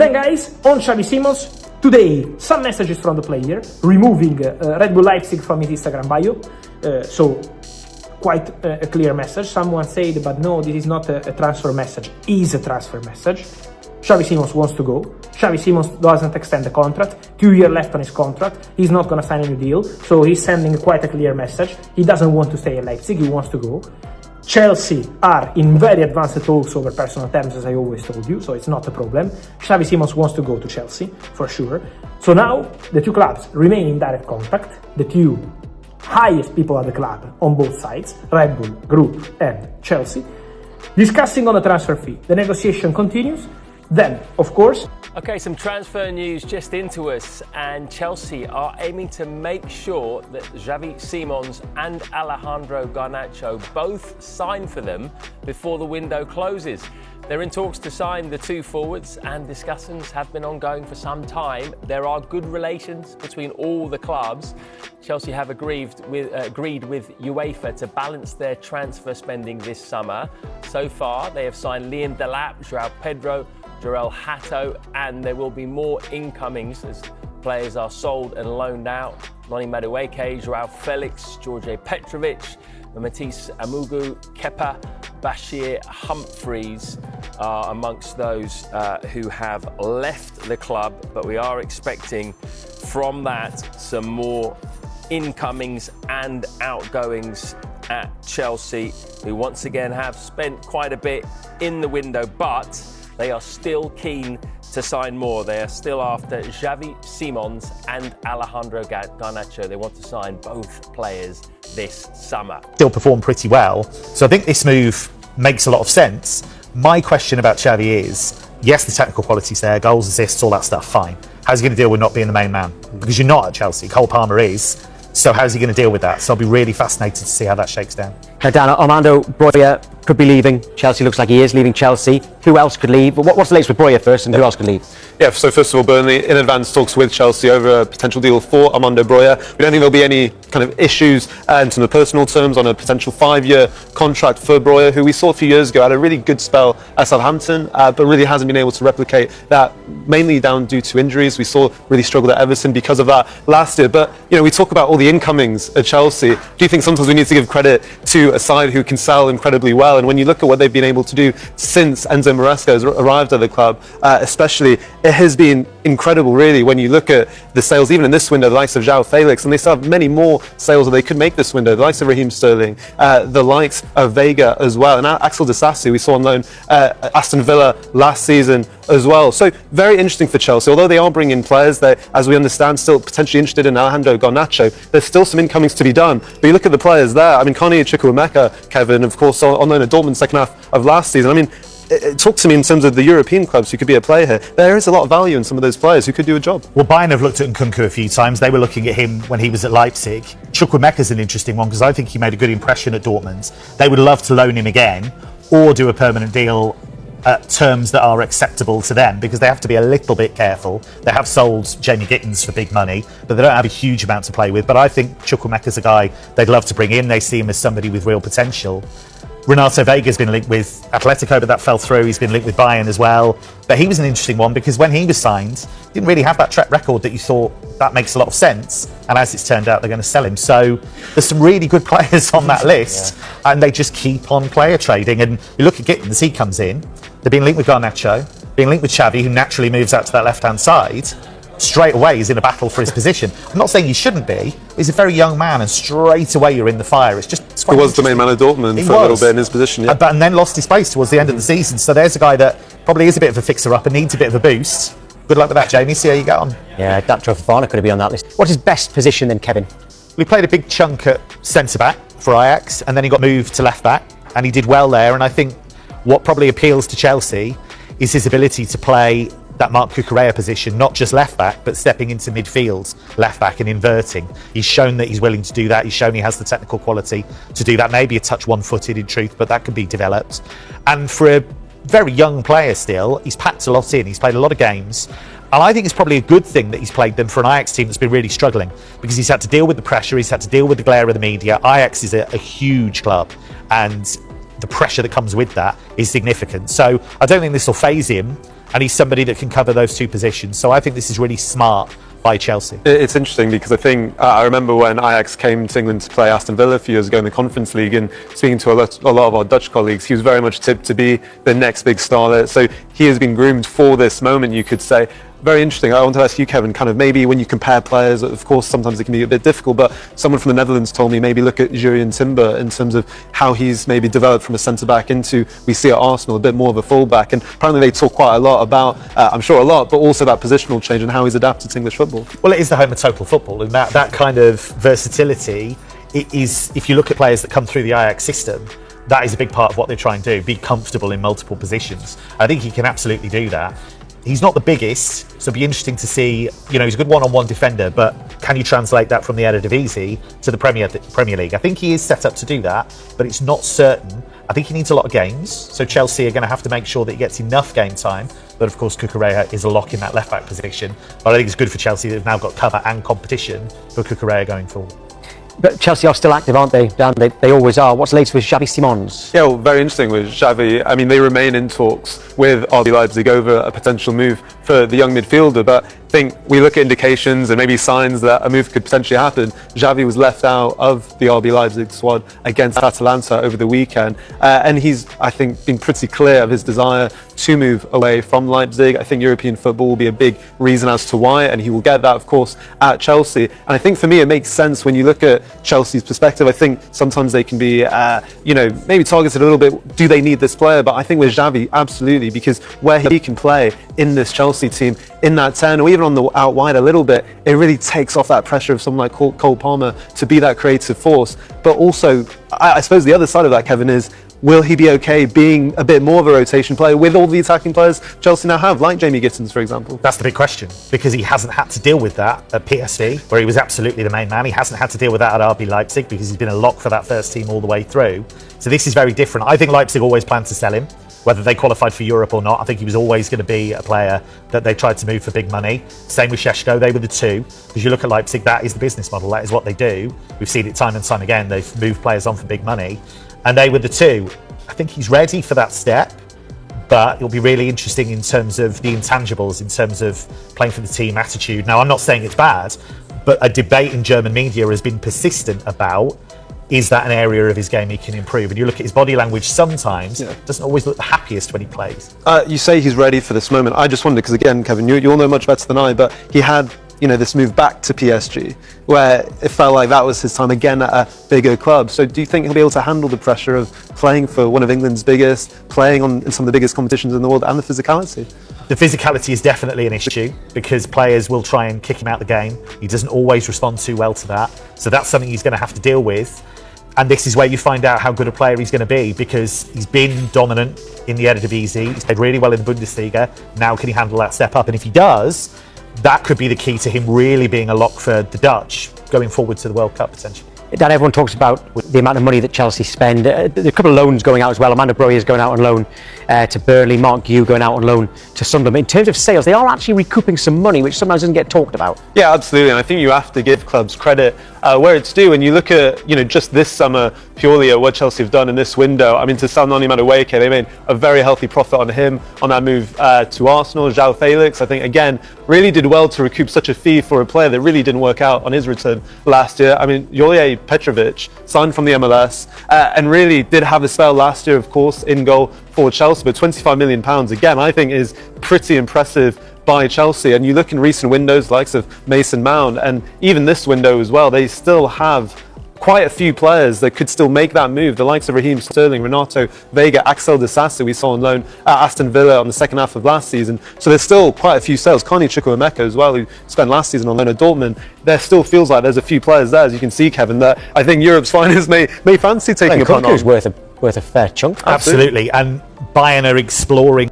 Then guys, on Xavi Simons, today some messages from the player, removing Red Bull Leipzig from his Instagram bio, so quite a clear message. Someone said, but no, this is not a transfer message, it is a transfer message. Xavi Simons wants to go. Xavi Simons doesn't extend the contract. 2 years left on his contract. He's not going to sign a new deal. So he's sending quite a clear message. He doesn't want to stay at Leipzig. He wants to go. Chelsea are in very advanced talks over personal terms, as I always told you. So it's not a problem. Xavi Simons wants to go to Chelsea, for sure. So now the two clubs remain in direct contact. The two highest people at the club on both sides, Red Bull Group and Chelsea, discussing on the transfer fee. The negotiation continues. Then, of course... Okay, some transfer news just into us, and Chelsea are aiming to make sure that Javi Simons and Alejandro Garnacho both sign for them before the window closes. They're in talks to sign the two forwards, and discussions have been ongoing for some time. There are good relations between all the clubs. Chelsea have agreed with UEFA to balance their transfer spending this summer. So far, they have signed Liam Delap, João Pedro, Jorel Hato, and there will be more incomings as players are sold and loaned out. Noni Madueke, Joao Felix, George Petrovic, Matisse Amugu, Kepa, Bashir Humphreys are amongst those who have left the club, but we are expecting from that some more incomings and outgoings at Chelsea, who once again have spent quite a bit in the window, but they are still keen to sign more. They are still after Javi Simons and Alejandro Garnacho. They want to sign both players this summer. Still performed pretty well. So I think this move makes a lot of sense. My question about Xavi is, yes, the technical quality's there, goals, assists, all that stuff, fine. How's he going to deal with not being the main man? Because you're not at Chelsea. Cole Palmer is. So how's he going to deal with that? So I'll be really fascinated to see how that shakes down. Now, Dan, Armando Broja could be leaving. Chelsea looks like he is leaving Chelsea. Who else could leave? What's the latest with Broja first, and who else could leave? Yeah, so first of all, Burnley in advance talks with Chelsea over a potential deal for Armando Broja. We don't think there'll be any kind of issues in terms of personal terms on a potential 5-year contract for Broja, who we saw a few years ago had a really good spell at Southampton, but really hasn't been able to replicate that, mainly down due to injuries. We saw really struggled at Everton because of that last year. But, you know, we talk about all the incomings at Chelsea. Do you think sometimes we need to give credit to a side who can sell incredibly well? And when you look at what they've been able to do since Enzo Maresca has arrived at the club, especially, it has been incredible, really, when you look at the sales, even in this window, the likes of João Felix, and they still have many more sales that they could make this window, the likes of Raheem Sterling, the likes of Vega as well, and Axel Disasi, we saw on loan Aston Villa last season as well. So very interesting for Chelsea. Although they are bringing in players, they, as we understand, still potentially interested in Alejandro Garnacho, there's still some incomings to be done. But you look at the players there, I mean, Connie Chukwuemeka, Kevin, of course, on loan at Dortmund second half of last season. I mean, talk to me in terms of the European clubs who could be a player here. There is a lot of value in some of those players who could do a job. Well, Bayern have looked at Nkunku a few times. They were looking at him when he was at Leipzig. Chukwuemeka's an interesting one because I think he made a good impression at Dortmund. They would love to loan him again or do a permanent deal at terms that are acceptable to them, because they have to be a little bit careful. They have sold Jamie Gittins for big money, but they don't have a huge amount to play with. But I think Chukwuemeka's a guy they'd love to bring in. They see him as somebody with real potential. Renato Vega's been linked with Atletico, but that fell through. He's been linked with Bayern as well. But he was an interesting one because when he was signed, he didn't really have that track record that you thought that makes a lot of sense. And as it's turned out, they're going to sell him. So there's some really good players on that list, and they just keep on player trading. And you look at Gittins, he comes in. They've been linked with Garnacho, being linked with Xavi, who naturally moves out to that left-hand side. Straight away he's in a battle for his position. I'm not saying he shouldn't be. He's a very young man, and straight away you're in the fire. It's he was the main man of Dortmund for a little bit in his position, yeah. And then lost his place towards the end of the season. So there's a guy that probably is a bit of a fixer-up and needs a bit of a boost. Good luck with that, Jamie. See how you get on. Yeah, that Fofana could be on that list. What's his best position then, Kevin? We played a big chunk at centre-back for Ajax, and then he got moved to left-back, and he did well there. And I think what probably appeals to Chelsea is his ability to play that Marc Cucurella position, not just left-back, but stepping into midfield left-back and inverting. He's shown that he's willing to do that. He's shown he has the technical quality to do that. Maybe a touch one-footed in truth, but that can be developed. And for a very young player still, he's packed a lot in. He's played a lot of games. And I think it's probably a good thing that he's played them for an Ajax team that's been really struggling, because he's had to deal with the pressure, he's had to deal with the glare of the media. Ajax is a huge club, and the pressure that comes with that is significant. So I don't think this will faze him. and he's somebody that can cover those two positions. So I think this is really smart by Chelsea. It's interesting because I think I remember when Ajax came to England to play Aston Villa a few years ago in the Conference League, and speaking to a lot of our Dutch colleagues, he was very much tipped to be the next big star there. So he has been groomed for this moment, you could say. Very interesting. I want to ask you, Kevin, kind of maybe when you compare players, of course, sometimes it can be a bit difficult, but someone from the Netherlands told me maybe look at Jurriën Timber in terms of how he's maybe developed from a centre-back into, we see at Arsenal, a bit more of a full-back. And apparently they talk quite a lot about, I'm sure a lot, but also that positional change and how he's adapted to English football. Well, it is the home of total football, and that kind of versatility, it is, if you look at players that come through the Ajax system, that is a big part of what they try and do, be comfortable in multiple positions. I think he can absolutely do that. He's not the biggest, so it'll be interesting to see, you know, he's a good one-on-one defender, but can you translate that from the Eredivisie to the Premier League? I think he is set up to do that, but it's not certain. I think he needs a lot of games, so Chelsea are going to have to make sure that he gets enough game time. But of course, Cucurella is a lock in that left-back position. But I think it's good for Chelsea that they've now got cover and competition for Cucurella going forward. But Chelsea are still active, aren't they, Dan? They always are. What's the latest with Javi Simons? Yeah, well, very interesting with Xavi. I mean, they remain in talks with RB Leipzig over a potential move for the young midfielder, but I think we look at indications and maybe signs that a move could potentially happen. Xavi was left out of the RB Leipzig squad against Atalanta over the weekend, and he's, I think, been pretty clear of his desire to move away from Leipzig. I think European football will be a big reason as to why, and he will get that, of course, at Chelsea. And I think for me, it makes sense when you look at Chelsea's perspective. I think sometimes they can be, maybe targeted a little bit. Do they need this player? But I think with Xavi, absolutely, because where he can play in this Chelsea team, in that 10, or even on the out wide a little bit, it really takes off that pressure of someone like Cole Palmer to be that creative force. But also, I suppose the other side of that, Kevin, is will he be okay being a bit more of a rotation player with all the attacking players Chelsea now have, like Jamie Gittins, for example? That's the big question, because he hasn't had to deal with that at PSV, where he was absolutely the main man. He hasn't had to deal with that at RB Leipzig, because he's been a lock for that first team all the way through. So this is very different. I think Leipzig always planned to sell him, whether they qualified for Europe or not. I think he was always going to be a player that they tried to move for big money. Same with Šeško, they were the two. Because you look at Leipzig, that is the business model, that is what they do. We've seen it time and time again. They've moved players on for big money, and they were the two. I think he's ready for that step, but it'll be really interesting in terms of the intangibles, in terms of playing for the team, attitude. Now, I'm not saying it's bad, but a debate in German media has been persistent about, is that an area of his game he can improve? And you look at his body language sometimes, doesn't always look the happiest when he plays. You say he's ready for this moment. I just wonder, because again, Kevin, you'll know much better than I, but he had this move back to PSG, where it felt like that was his time again at a bigger club. So do you think he'll be able to handle the pressure of playing for one of England's biggest, playing in some of the biggest competitions in the world, and the physicality? The physicality is definitely an issue, because players will try and kick him out the game. He doesn't always respond too well to that. So that's something he's going to have to deal with. And this is where you find out how good a player he's going to be, because he's been dominant in the Eredivisie. He's played really well in the Bundesliga. Now can he handle that step up? And if he does, that could be the key to him really being a lock for the Dutch going forward to the World Cup potentially. Dan, everyone talks about the amount of money that Chelsea spend. There are a couple of loans going out as well. Armando Broja is going out on loan to Burnley. Mark Guiu going out on loan to Sunderland. In terms of sales, they are actually recouping some money, which sometimes doesn't get talked about. Yeah, absolutely. And I think you have to give clubs credit where it's due. And you look at, just this summer purely at what Chelsea have done in this window. I mean, to Salnoni Madueke, they made a very healthy profit on him on that move to Arsenal. João Felix, I think, again, really did well to recoup such a fee for a player that really didn't work out on his return last year. I mean, Jolje Petrovic signed from the MLS and really did have a spell last year, of course, in goal for Chelsea. But £25 million, again, I think is pretty impressive by Chelsea. And you look in recent windows, likes of Mason Mount, and even this window as well, they still have quite a few players that could still make that move. The likes of Raheem Sterling, Renato Vega, Axel Disasi, we saw on loan at Aston Villa on the second half of last season. So there's still quite a few sales. Carney Chukwuemeka as well, who spent last season on loan at Dortmund. There still feels like there's a few players there, as you can see, Kevin, that I think Europe's finest may fancy taking a punt on. Worth a fair chunk. Absolutely. And Bayern are exploring